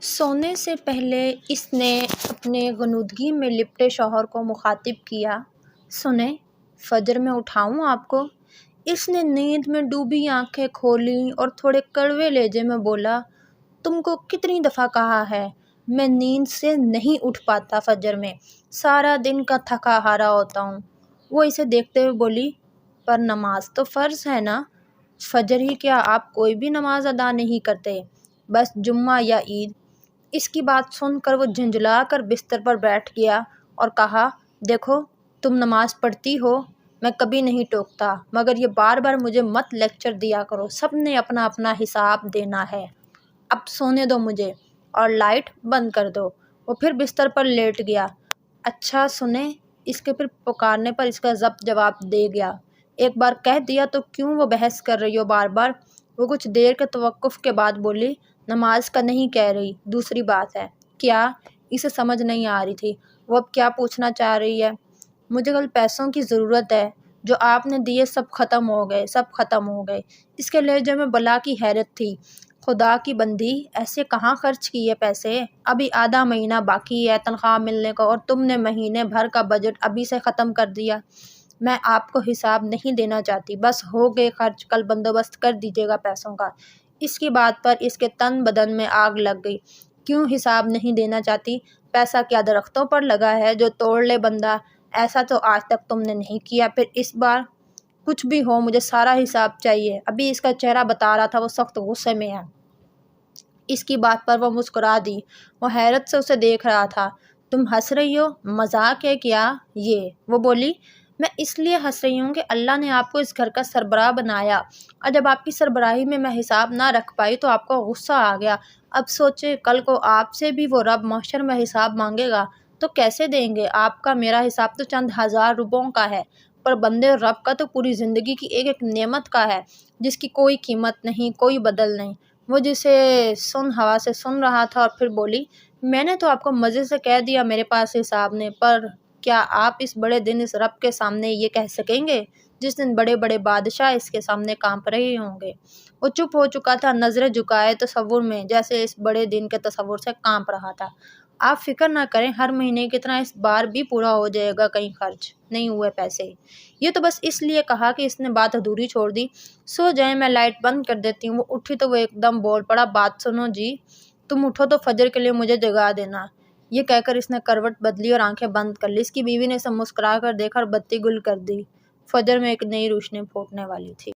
سونے سے پہلے اس نے اپنے غنودگی میں لپٹے شوہر کو مخاطب کیا، سنیں، فجر میں اٹھاؤں آپ کو؟ اس نے نیند میں ڈوبی آنکھیں کھولیں اور تھوڑے کڑوے لہجے میں بولا، تم کو کتنی دفعہ کہا ہے، میں نیند سے نہیں اٹھ پاتا فجر میں، سارا دن کا تھکا ہارا ہوتا ہوں۔ وہ اسے دیکھتے ہوئے بولی، پر نماز تو فرض ہے نا؟ فجر ہی کیا آپ کوئی بھی نماز ادا نہیں کرتے، بس جمعہ یا عید؟ اس کی بات سن کر وہ جھنجھلا کر بستر پر بیٹھ گیا اور کہا، دیکھو تم نماز پڑھتی ہو، میں کبھی نہیں ٹوکتا، مگر یہ بار بار مجھے مت لیکچر دیا کرو، سب نے اپنا اپنا حساب دینا ہے، اب سونے دو مجھے اور لائٹ بند کر دو۔ وہ پھر بستر پر لیٹ گیا۔ اچھا سنیں، اس کے پھر پکارنے پر اس کا ضبط جواب دے گیا، ایک بار کہہ دیا تو کیوں وہ بحث کر رہی ہو بار بار؟ وہ کچھ دیر کے توقف کے بعد بولی، نماز کا نہیں کہہ رہی، دوسری بات ہے۔ کیا؟ اسے سمجھ نہیں آ رہی تھی وہ اب کیا پوچھنا چاہ رہی ہے۔ مجھے کل پیسوں کی ضرورت ہے، جو آپ نے دیے سب ختم ہو گئے، سب ختم ہو گئے۔ اس کے لہجے میں بلا کی حیرت تھی۔ خدا کی بندی، ایسے کہاں خرچ کیے پیسے؟ ابھی آدھا مہینہ باقی ہے تنخواہ ملنے کو اور تم نے مہینے بھر کا بجٹ ابھی سے ختم کر دیا۔ میں آپ کو حساب نہیں دینا چاہتی، بس ہو گئے خرچ، کل بندوبست کر دیجیے گا پیسوں کا۔ اس کی بات پر اس کے تن بدن میں آگ لگ گئی۔ کیوں حساب نہیں دینا چاہتی؟ پیسہ کیا درختوں پر لگا ہے جو توڑ لے بندہ؟ ایسا تو آج تک تم نے نہیں کیا، پھر اس بار؟ کچھ بھی ہو مجھے سارا حساب چاہیے۔ ابھی اس کا چہرہ بتا رہا تھا وہ سخت غصے میں ہے۔ اس کی بات پر وہ مسکرا دی۔ وہ حیرت سے اسے دیکھ رہا تھا۔ تم ہنس رہی ہو؟ مذاق ہے کیا یہ؟ وہ بولی، میں اس لیے ہنس رہی ہوں کہ اللہ نے آپ کو اس گھر کا سربراہ بنایا، اور جب آپ کی سربراہی میں حساب نہ رکھ پائی تو آپ کو غصہ آ گیا۔ اب سوچے کل کو آپ سے بھی وہ رب محشر میں حساب مانگے گا تو کیسے دیں گے؟ آپ کا میرا حساب تو چند ہزار روپوں کا ہے، پر بندے رب کا تو پوری زندگی کی ایک ایک نعمت کا ہے، جس کی کوئی قیمت نہیں، کوئی بدل نہیں۔ وہ جسے سن ہوا سے سن رہا تھا اور پھر بولی، میں نے تو آپ کو مزے سے کہہ دیا میرے پاس حساب نے، پر کیا آپ اس بڑے دن اس رب کے سامنے یہ کہہ سکیں گے جس دن بڑے بڑے بادشاہ اس کے سامنے کانپ رہے ہوں گے؟ وہ چپ ہو چکا تھا، نظریں جھکائے تصور میں، جیسے اس بڑے دن کے تصور سے کانپ رہا تھا۔ آپ فکر نہ کریں، ہر مہینے کی طرح اس بار بھی پورا ہو جائے گا، کہیں خرچ نہیں ہوئے پیسے۔ یہ تو بس اس لیے کہا کہ اس نے بات ادھوری چھوڑ دی۔ سو جائیں، میں لائٹ بند کر دیتی ہوں۔ وہ اٹھی تو وہ ایک دم بول پڑا، بات سنو جی، تم اٹھو تو فجر کے لیے مجھے جگا دینا۔ یہ کہہ کر اس نے کروٹ بدلی اور آنکھیں بند کر لی۔ اس کی بیوی نے اسے مسکرا کر دیکھا اور بتی گل کر دی۔ فجر میں ایک نئی روشنی پھوٹنے والی تھی۔